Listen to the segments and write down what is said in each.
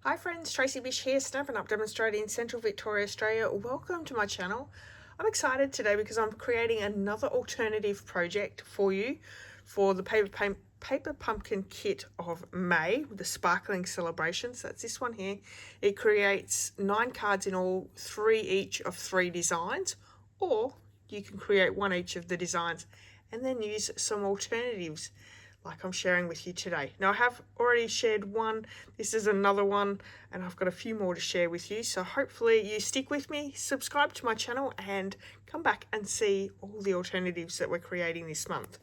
Hi friends, Tracy.bish here, snapping up demonstrating Central Victoria, Australia. Welcome to my channel. I'm excited today because I'm creating another alternative project for you for the Paper Pumpkin kit of May with the sparkling celebrations. That's this one here. It creates 9 cards in all, 3 each of 3 designs, or you can create 1 each of the designs and then use some alternatives like I'm sharing with you today. Now I have already shared one, this is another one, and I've got a few more to share with you. So hopefully you stick with me, subscribe to my channel, and come back and see all the alternatives that we're creating this month.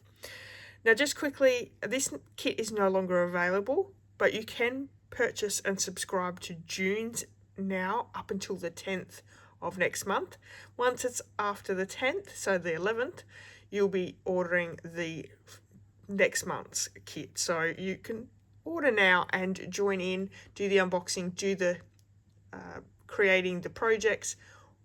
Now just quickly, this kit is no longer available, but you can purchase and subscribe to June's now up until the 10th of next month. Once it's after the 10th, so the 11th, you'll be ordering the next month's kit. So you can order now and join in, do the unboxing, do the creating the projects,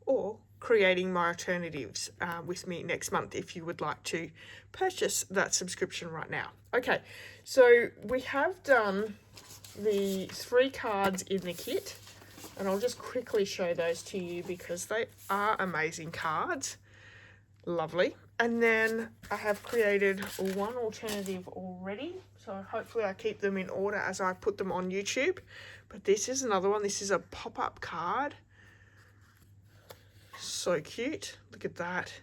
or creating my alternatives with me next month if you would like to purchase that subscription right now. Okay, so we have done the 3 cards in the kit, and I'll just quickly show those to you because they are amazing cards. Lovely. And then I have created 1 alternative already, so hopefully I keep them in order as I put them on YouTube. But this is another one. This is a pop-up card. So cute. Look at that.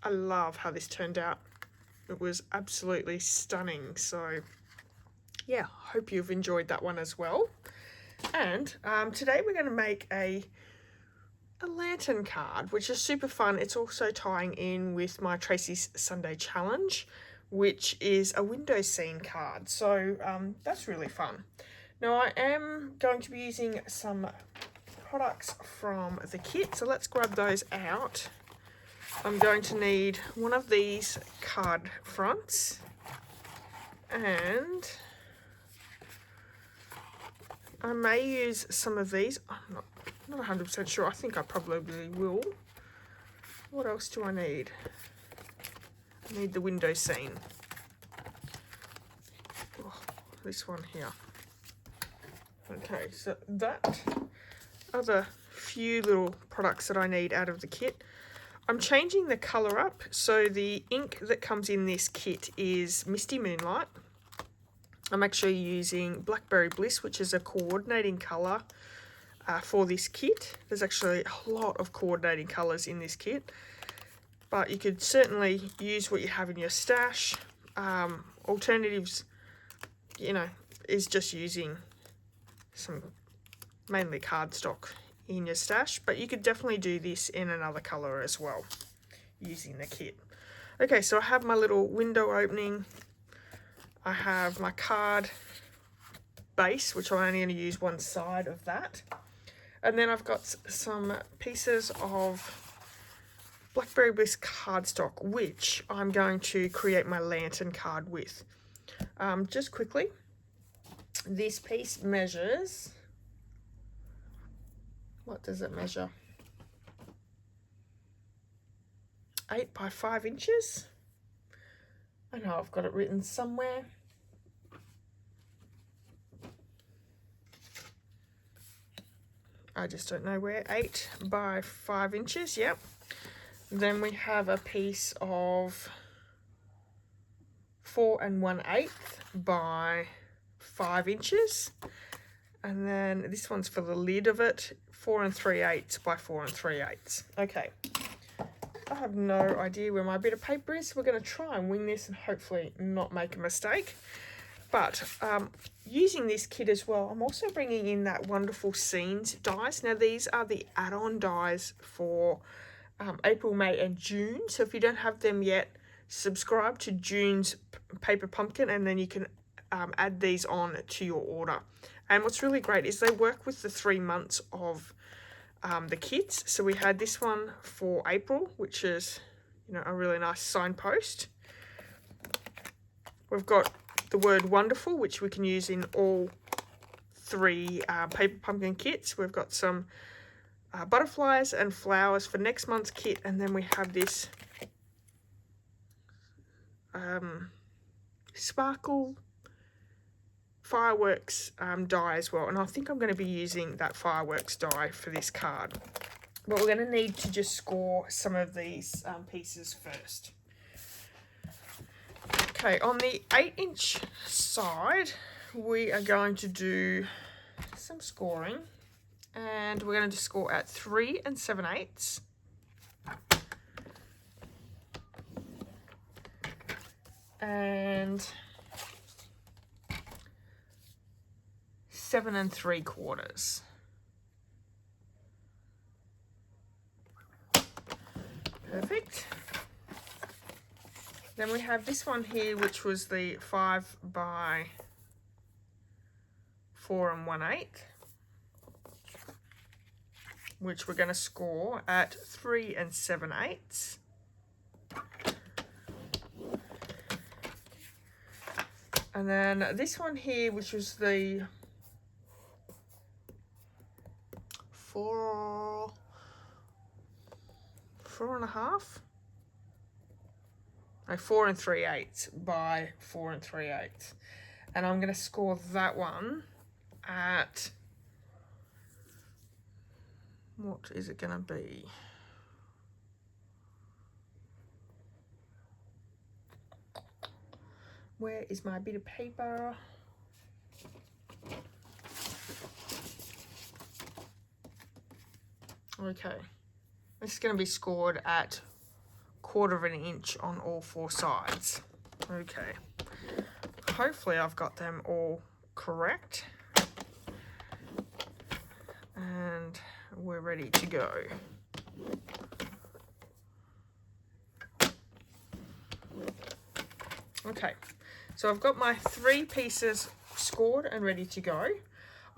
I love how this turned out. It was absolutely stunning. So yeah, hope you've enjoyed that one as well. And today we're going to make a lantern card, which is super fun. It's also tying in with my Tracy's Sunday challenge, which is a window scene card. So that's really fun. Now I am going to be using some products from the kit, so let's grab those out. I'm going to need one of these card fronts, and I may use some of these. I'm not 100% sure. I think I probably will. What else do I need? I need the window scene. Oh, this one here. Okay, so that are the few little products that I need out of the kit. I'm changing the colour up. So the ink that comes in this kit is Misty Moonlight. I'm actually using Blackberry Bliss, which is a coordinating colour for this kit. There's actually a lot of coordinating colours in this kit, but you could certainly use what you have in your stash. Alternatives, you know, is just using some mainly cardstock in your stash, but you could definitely do this in another colour as well using the kit. Okay, so I have my little window opening. I have my card base, which I'm only going to use one side of that. And then I've got some pieces of Blackberry Bliss cardstock, which I'm going to create my lantern card with. Just quickly, this piece measures, what does it measure? 8 by 5 inches. I know I've got it written somewhere. I just don't know where. 8 by 5 inches, yep. Then we have a piece of 4 1/8 by 5 inches. And then this one's for the lid of it, 4 3/8 by 4 3/8. Okay. I have no idea where my bit of paper is. We're going to try and wing this and hopefully not make a mistake. But using this kit as well, I'm also bringing in that wonderful scenes dies. Now these are the add-on dies for April, May and June. So if you don't have them yet, subscribe to June's Paper Pumpkin and then you can add these on to your order. And what's really great is they work with the 3 months of the kits. So we had this one for April, which is, you know, a really nice signpost. We've got the word wonderful, which we can use in all 3 Paper Pumpkin kits. We've got some butterflies and flowers for next month's kit, and then we have this sparkle fireworks die as well, and I think I'm going to be using that fireworks die for this card. But we're going to need to just score some of these pieces first. Okay, on the 8-inch side, we are going to do some scoring, and we're going to score at 3 7/8. And 7 3/4. Perfect. Then we have this one here, which was the 5 by 4 1/8, which we're going to score at 3 7/8. And then this one here, which was the 4 1/2. No, 4 3/8 by 4 3/8. And I'm going to score that one at, what is it going to be? Where is my bit of paper? Okay, this is going to be scored at 1/4 inch on all 4 sides. Okay, hopefully I've got them all correct, and we're ready to go. Okay, so I've got my 3 pieces scored and ready to go.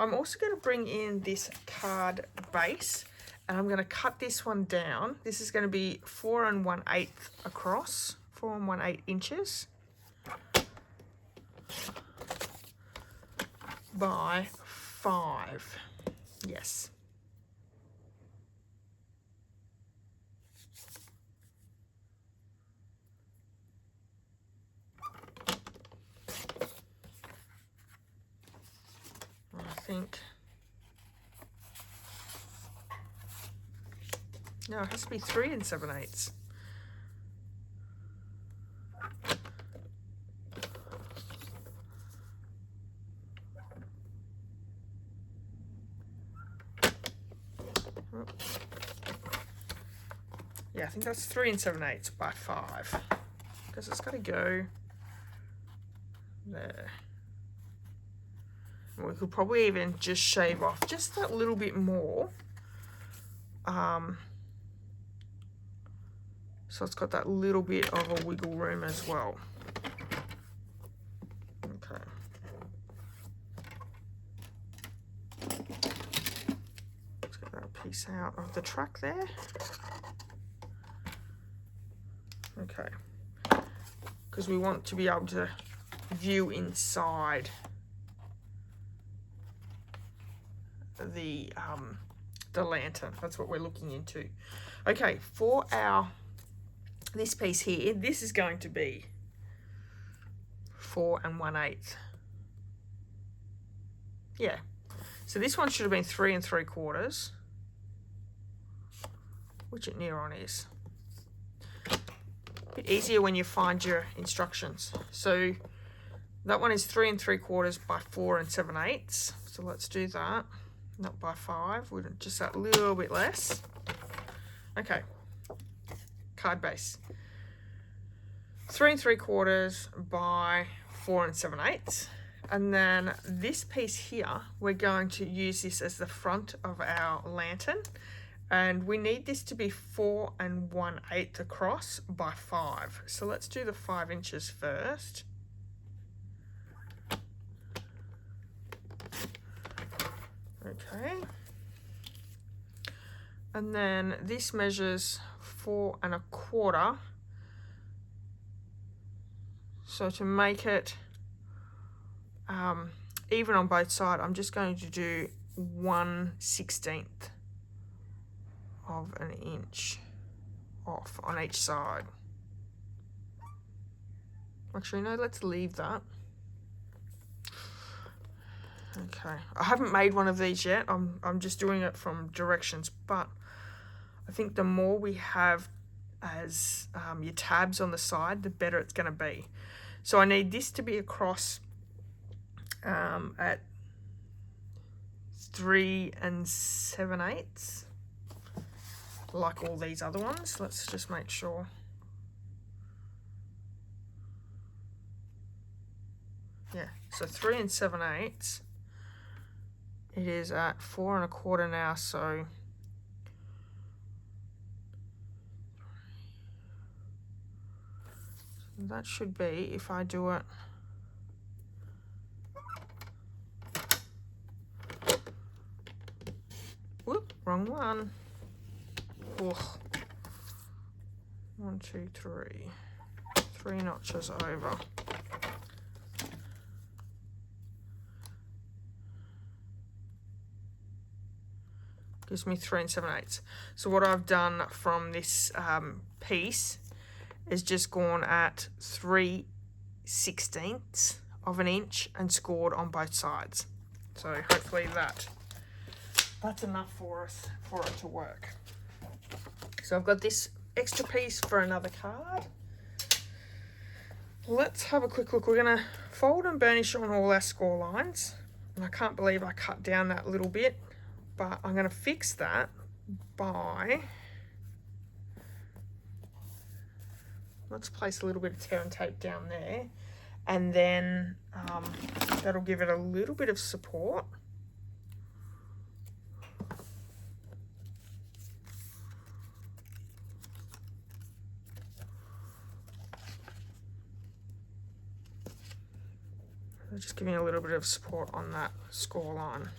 I'm also going to bring in this card base, and I'm going to cut this one down. This is going to be 4 1/8 across, 4 1/8 inches by 5. Yes. I think, no, it has to be 3 7/8. Yeah, I think that's 3 7/8 by 5, because it's got to go there. And we could probably even just shave off just that little bit more. So it's got that little bit of a wiggle room as well. Okay. Let's get that piece out of the track there. Okay. Because we want to be able to view inside the lantern. That's what we're looking into. Okay, for this piece here, this is going to be 4 1/8. Yeah, so this one should have been 3 3/4, which it near on is. A bit easier when you find your instructions. So that one is 3 3/4 by 4 7/8. So let's do that. Not by 5, we're just that little bit less. Okay, card base. 3 3/4 by 4 7/8. And then this piece here, we're going to use this as the front of our lantern. And we need this to be 4 1/8 across by 5. So let's do the 5 inches first. Okay. And then this measures 4 1/4. So to make it even on both sides, I'm just going to do 1/16 of an inch off on each side. Actually, no, let's leave that. Okay, I haven't made one of these yet. I'm just doing it from directions, but I think the more we have as your tabs on the side, the better it's going to be. So I need this to be across at 3 7/8, like all these other ones. Let's just make sure. Yeah, so 3 7/8. It is at 4 1/4 now, so that should be, if I do it, whoop, wrong one. Ugh. 1 2 3, 3 notches over. Gives me 3 7/8. So what I've done from this piece is just gone at 3/16 of an inch and scored on both sides. So hopefully that's enough for us for it to work. So I've got this extra piece for another card. Let's have a quick look. We're going to fold and burnish on all our score lines. And I can't believe I cut down that little bit, but I'm going to fix that by, let's place a little bit of tear and tape down there, and then that'll give it a little bit of support. Just giving a little bit of support on that score line.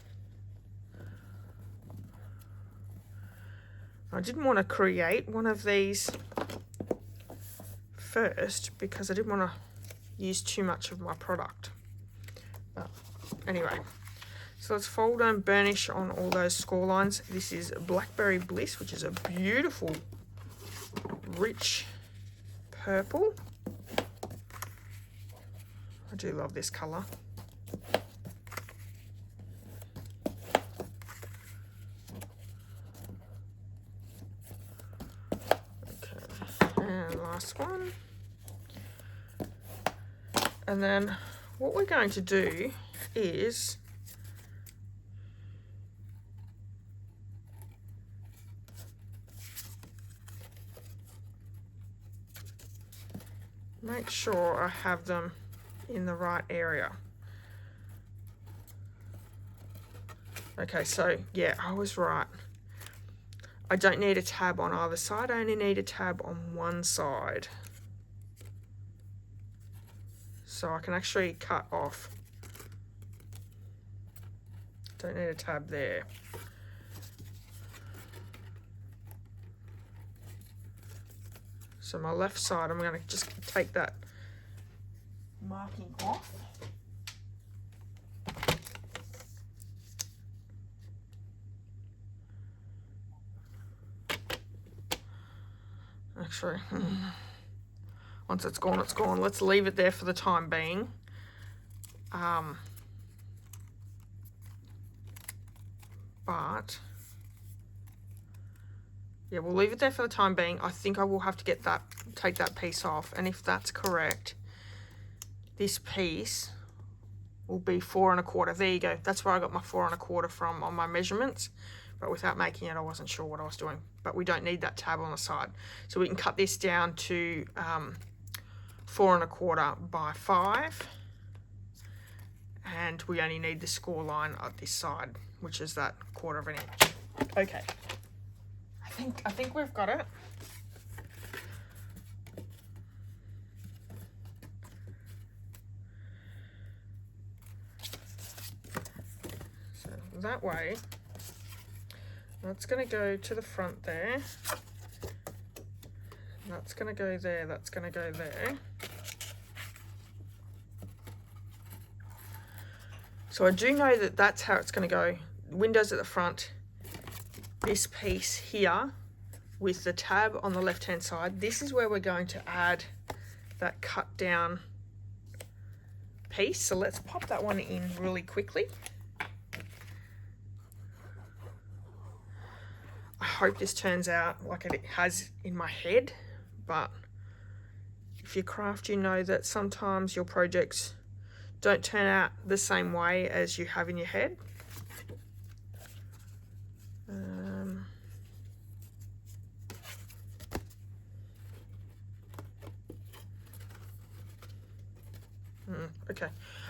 I didn't want to create one of these first because I didn't want to use too much of my product. But anyway, so let's fold and burnish on all those score lines. This is Blackberry Bliss, which is a beautiful, rich purple. I do love this colour. Okay, and last one. And then what we're going to do is make sure I have them in the right area. Okay, so yeah, I was right. I don't need a tab on either side, I only need a tab on one side. So I can actually cut off. Don't need a tab there. So my left side, I'm going to just take that marking off. Actually, once it's gone, it's gone. Let's leave it there for the time being. But yeah, we'll leave it there for the time being. I think I will have to take that piece off, and if that's correct, this piece will be 4 1/4. There you go. That's where I got my 4 1/4 from on my measurements, but without making it, I wasn't sure what I was doing. But we don't need that tab on the side, so we can cut this down to 4 1/4 by 5, and we only need the score line at this side, which is that 1/4 of an inch. Okay, I think we've got it. So that way, that's going to go to the front there. That's going to go there. That's going to go there. So I do know that that's how it's going to go. Windows at the front. This piece here with the tab on the left hand side, this is where we're going to add that cut down piece. So let's pop that one in really quickly. hope this turns out like it has in my head, but if you craft, you know that sometimes your projects don't turn out the same way as you have in your head. Okay,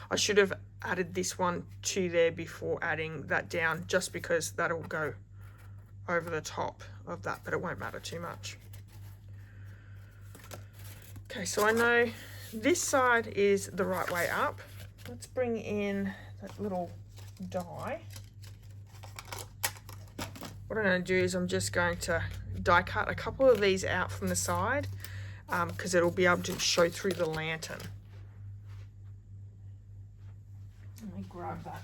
I should have added this one to there before adding that down, just because that'll go over the top of that, but it won't matter too much. Okay, so I know this side is the right way up. Let's bring in that little die. What I'm going to do is I'm just going to die cut a couple of these out from the side, because it'll be able to show through the lantern. Let me grab that.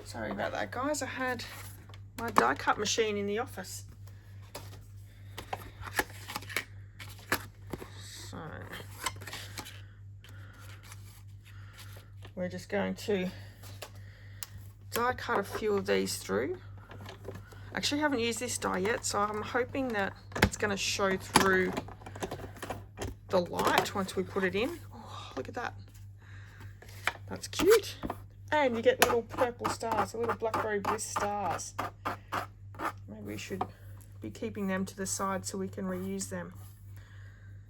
Sorry about that, guys. I had my die cut machine in the office. So we're just going to die cut a few of these through. Actually, I haven't used this die yet, so I'm hoping that it's going to show through the light once we put it in. Oh, look at that. That's cute. And you get little purple stars, little blackberry bliss stars. Maybe we should be keeping them to the side so we can reuse them.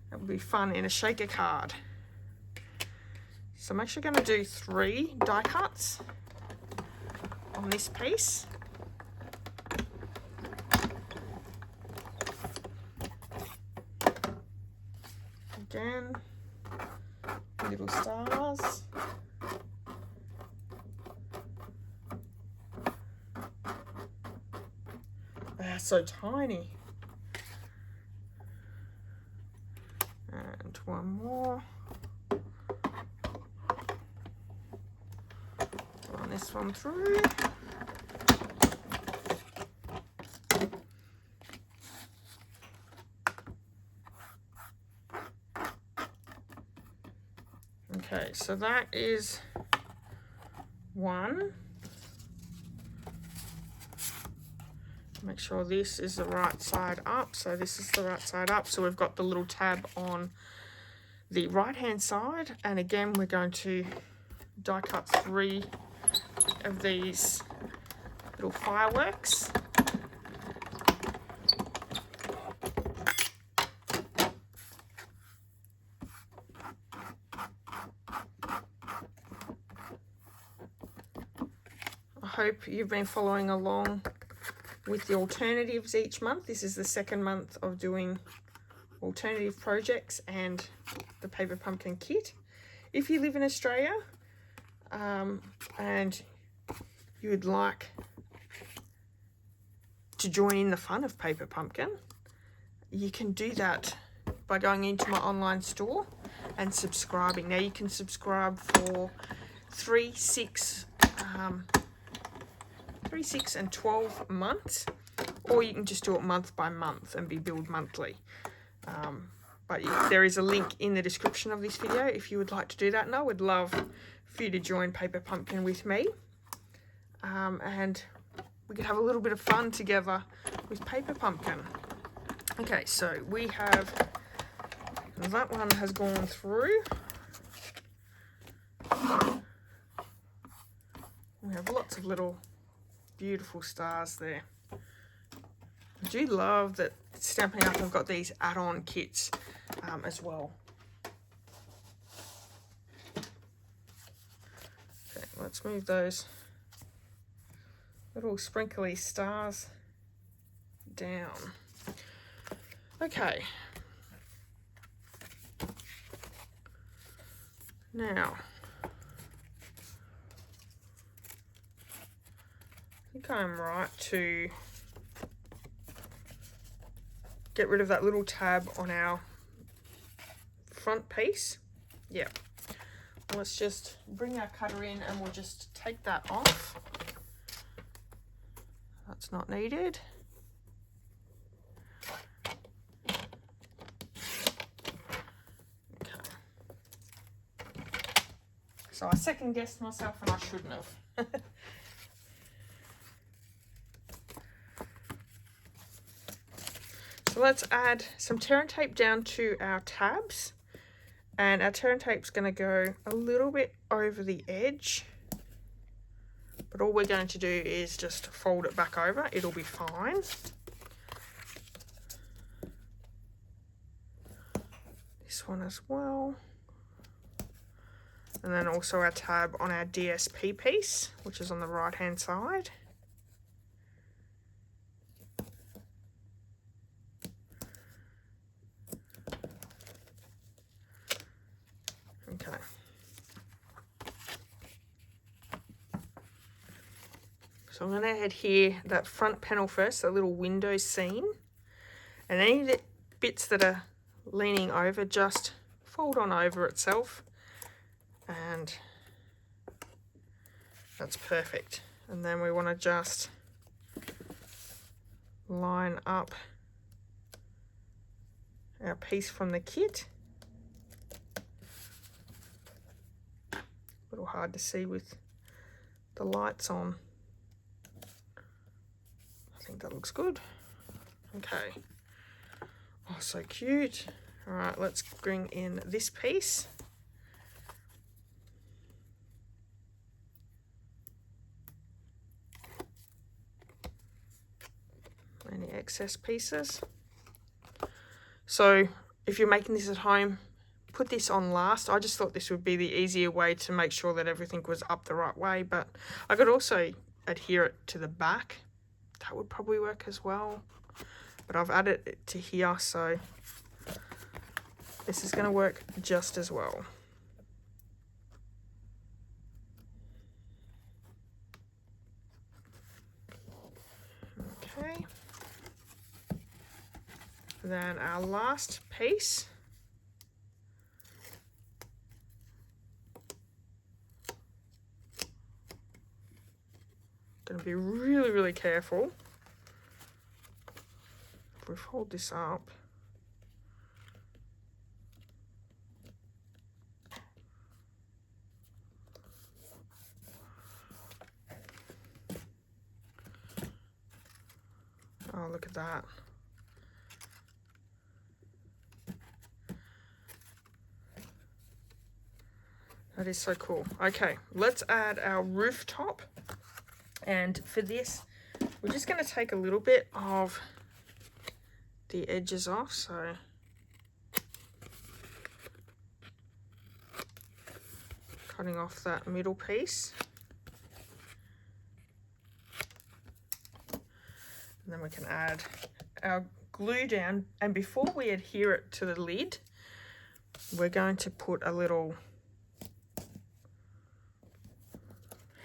That would be fun in a shaker card. So I'm actually going to do 3 die cuts on this piece. Again, little stars. They are so tiny. And one more. Run this one through. Okay, so that is one. Make sure this is the right side up. So this is the right side up. So we've got the little tab on the right hand side. And again, we're going to die cut 3 of these little fireworks. I hope you've been following along with the alternatives each month. This is the 2nd month of doing alternative projects and the Paper Pumpkin kit. If you live in Australia and you would like to join in the fun of Paper Pumpkin, you can do that by going into my online store and subscribing. Now you can subscribe for 3, 6, 6 and 12 months, or you can just do it month by month and be billed monthly. But there is a link in the description of this video if you would like to do that, and I would love for you to join Paper Pumpkin with me, and we could have a little bit of fun together with Paper Pumpkin. Okay, so we have, that one has gone through. We have lots of little beautiful stars there. I do love that Stampin' Up! Have got these add-on kits as well. Okay, let's move those little sprinkly stars down. Okay. Now, I think I'm right to get rid of that little tab on our front piece. Yeah. Let's just bring our cutter in and we'll just take that off. That's not needed. Okay. So I second guessed myself and I shouldn't have. So let's add some tear and tape down to our tabs, and our tear and tape's going to go a little bit over the edge, but all we're going to do is just fold it back over. It'll be fine. This one as well, and then also our tab on our DSP piece, which is on the right hand side. Okay. So I'm going to adhere that front panel first, that little window seam, and any bits that are leaning over, just fold on over itself, and that's perfect. And then we want to just line up our piece from the kit. A little hard to see with the lights on. I think that looks good. Okay. Oh, so cute. All right, let's bring in this piece. Any excess pieces. So if you're making this at home, put this on last. I just thought this would be the easier way to make sure that everything was up the right way, but I could also adhere it to the back. That would probably work as well, but I've added it to here, so this is going to work just as well. Okay. Then our last piece. Going to be really, really careful. If we fold this up, oh, look at that. That is so cool. Okay, let's add our rooftop. And for this, we're just going to take a little bit of the edges off. So cutting off that middle piece. And then we can add our glue down. And before we adhere it to the lid, we're going to put a little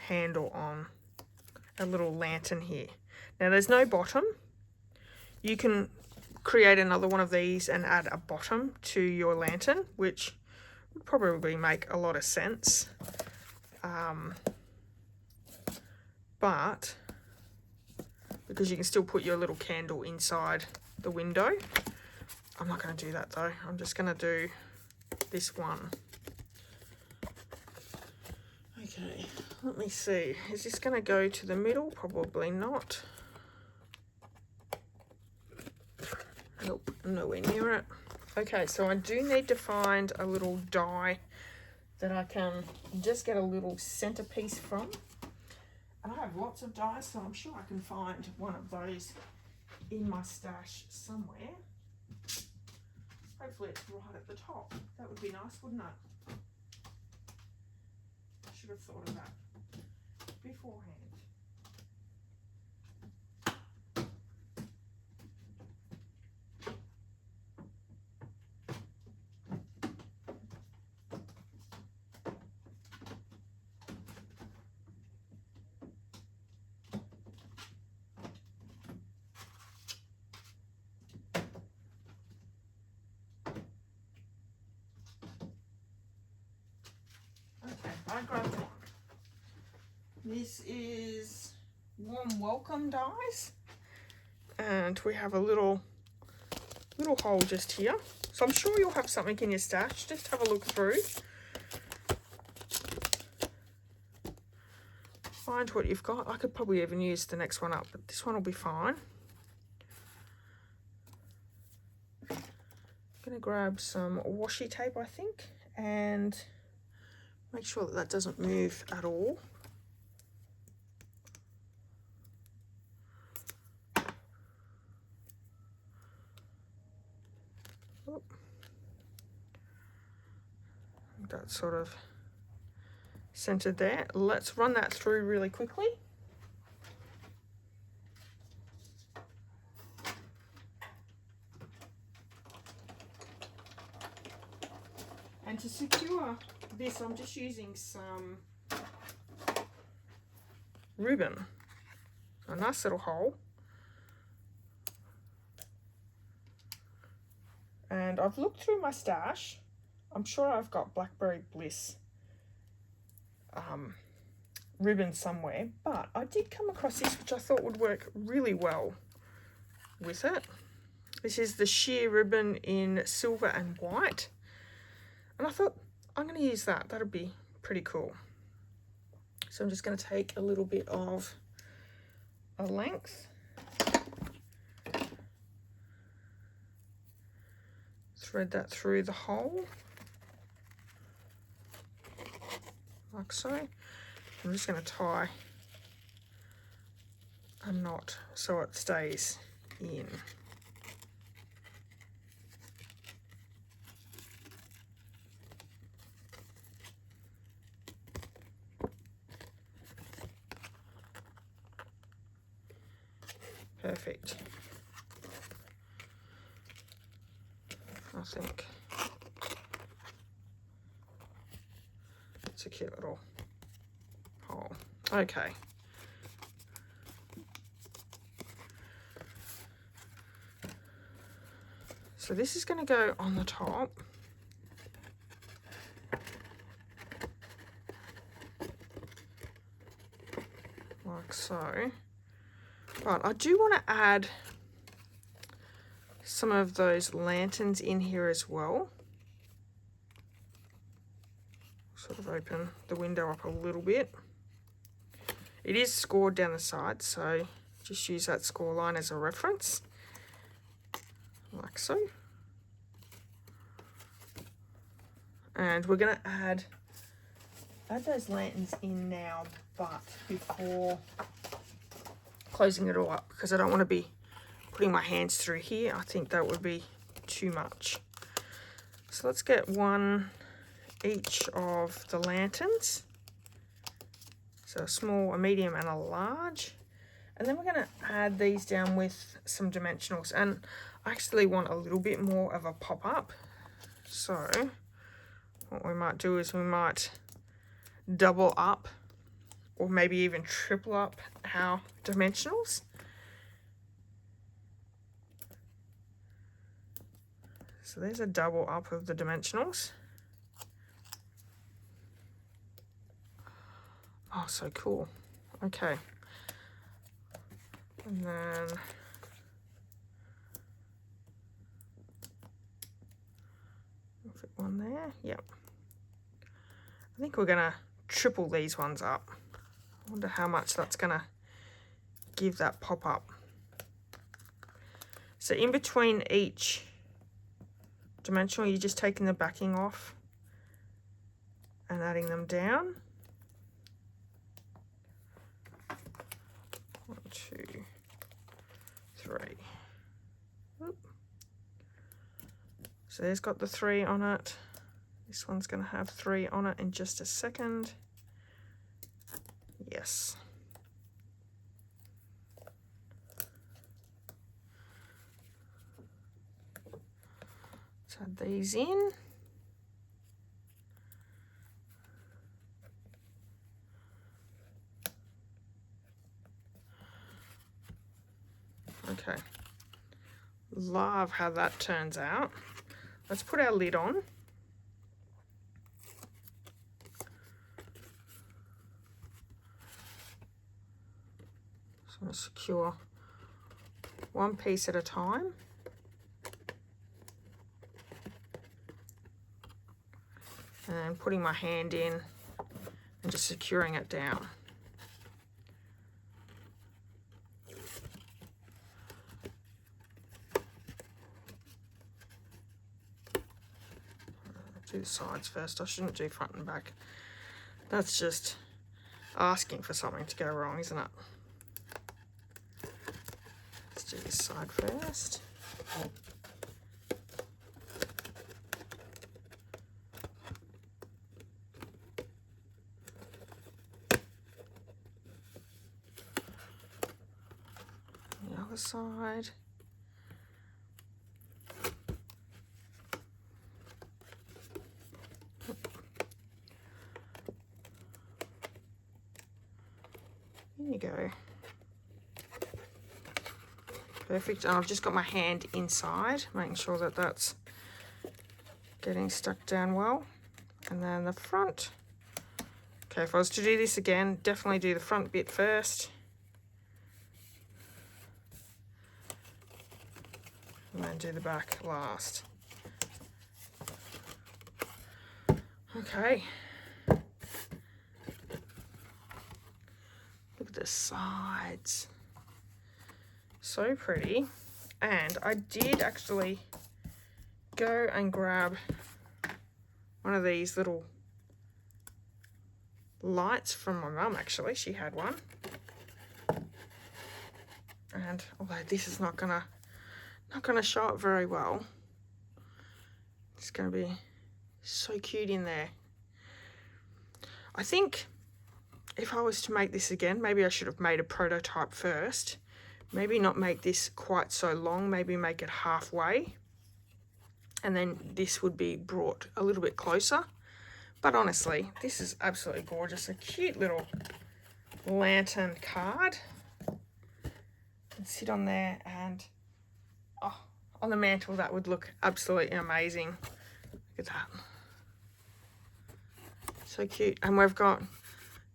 handle on, a little lantern here. Now there's no bottom. You can create another one of these and add a bottom to your lantern, which would probably make a lot of sense. But because you can still put your little candle inside the window. I'm not going to do that though. I'm just going to do this one. Okay, let me see. Is this going to go to the middle? Probably not. Nope, nowhere near it. Okay, so I do need to find a little die that I can just get a little centerpiece from. And I have lots of dies, so I'm sure I can find one of those in my stash somewhere. Hopefully it's right at the top. That would be nice, wouldn't it? I should have thought of that beforehand. Okay, I grabbed one. This is warm welcome dies. And we have a little hole just here. So I'm sure you'll have something in your stash. Just have a look through. Find what you've got. I could probably even use the next one up, but this one will be fine. I'm going to grab some washi tape, I think, and make sure that that doesn't move at all. That's sort of centered there. Let's run that through really quickly. And to secure this, I'm just using some ribbon, a nice little hole. And I've looked through my stash. I'm sure I've got Blackberry Bliss ribbon somewhere, but I did come across this, which I thought would work really well with it. This is the sheer ribbon in silver and white. And I thought, I'm going to use that. That'll be pretty cool. So I'm just going to take a little bit of a length. Thread that through the hole. Like so. I'm just going to tie a knot so it stays in. Perfect. I think it's a cute little hole. Okay. So this is going to go on the top. Like so. But I do want to add some of those lanterns in here as well. Sort of open the window up a little bit. It is scored down the side, so just use that score line as a reference. Like so. And we're going to add those lanterns in now, but before closing it all up, because I don't want to be putting my hands through here. I think that would be too much. So let's get one each of the lanterns. So a small, a medium, and a large. And then we're going to add these down with some dimensionals. And I actually want a little bit more of a pop-up. So what we might do is we might double up, or maybe even triple up our dimensionals. So there's a double up of the dimensionals. Oh, so cool. Okay. And then fit one there. Yep. I think we're gonna triple these ones up. I wonder how much that's gonna give that pop up. So in between each dimensional, you're just taking the backing off and adding them down. 1, 2, 3. Oop. So there's got the 3 on it. This one's going to have 3 on it in just a second. Yes. Let's add these in. Okay. Love how that turns out. Let's put our lid on. I'm going to secure one piece at a time. And putting my hand in and just securing it down. Do the sides first. I shouldn't do front and back. That's just asking for something to go wrong, isn't it? Let's do this side first. The other side. There you go. Perfect. And I've just got my hand inside, making sure that that's getting stuck down well. And then the front. Okay, if I was to do this again, definitely do the front bit first. And then do the back last. Okay. Look at the sides. So pretty. And I did actually go and grab one of these little lights from my mum. Actually, she had one. And although this is not gonna show up very well, it's gonna be so cute in there. I think if I was to make this again, maybe I should have made a prototype first. Maybe not make this quite so long, maybe make it halfway. And then this would be brought a little bit closer. But honestly, this is absolutely gorgeous. A cute little lantern card. And sit on there and, oh, on the mantle, that would look absolutely amazing. Look at that. So cute. And we've got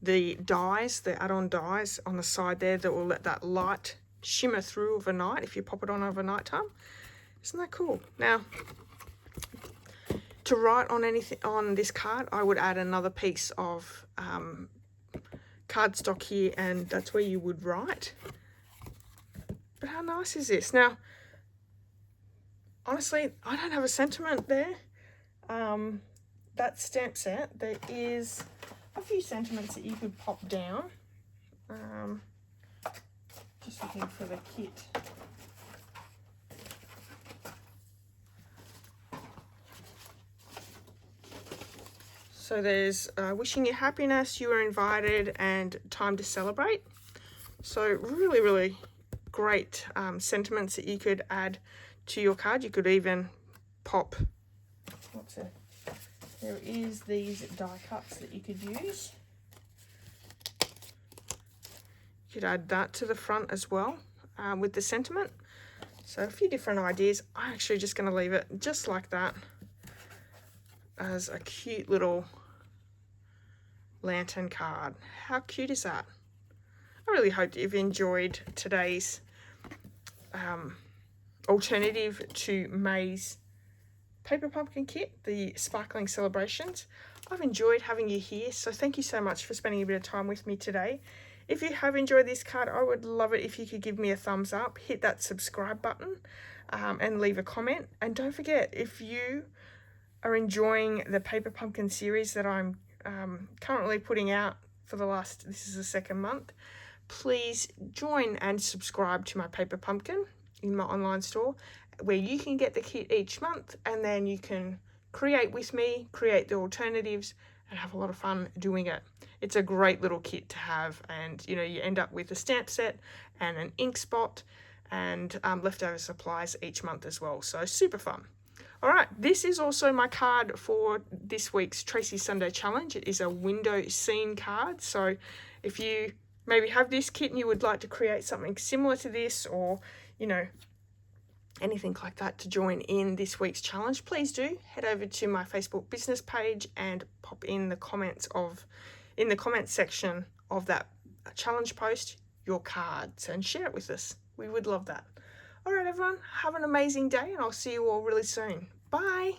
the dies, the add-on dies on the side there that will let that light shimmer through overnight if you pop it on overnight time. Isn't that cool? Now, to write on anything on this card, I would add another piece of cardstock here, and that's where you would write. But how nice is this? Now, honestly, I don't have a sentiment there. That stamp set, there is a few sentiments that you could pop down. Just looking for the kit. So there's wishing you happiness, you are invited, and time to celebrate. So really, really great sentiments that you could add to your card. You could even pop, there is these die cuts that you could use. You could add that to the front as well with the sentiment. So a few different ideas. I'm actually just going to leave it just like that as a cute little lantern card. How cute is that? I really hope you've enjoyed today's alternative to May's Paper Pumpkin kit, the Sparkling Celebrations. I've enjoyed having you here, so thank you so much for spending a bit of time with me today. If you have enjoyed this card, I would love it if you could give me a thumbs up, hit that subscribe button, and leave a comment. And don't forget, if you are enjoying the Paper Pumpkin series that I'm currently putting out for this is the second month, please join and subscribe to my Paper Pumpkin in my online store, where you can get the kit each month, and then you can create with me, create the alternatives, and have a lot of fun doing it. It's a great little kit to have, and you know, you end up with a stamp set and an ink spot and leftover supplies each month as well. So super fun. All right, this is also my card for this week's Tracy Sunday Challenge. It is a window scene card. So if you maybe have this kit and you would like to create something similar to this, or, you know, anything like that to join in this week's challenge, please do head over to my Facebook business page and pop in the comments section of that challenge post your cards and share it with us. We would love that. All right, everyone, have an amazing day, and I'll see you all really soon. Bye.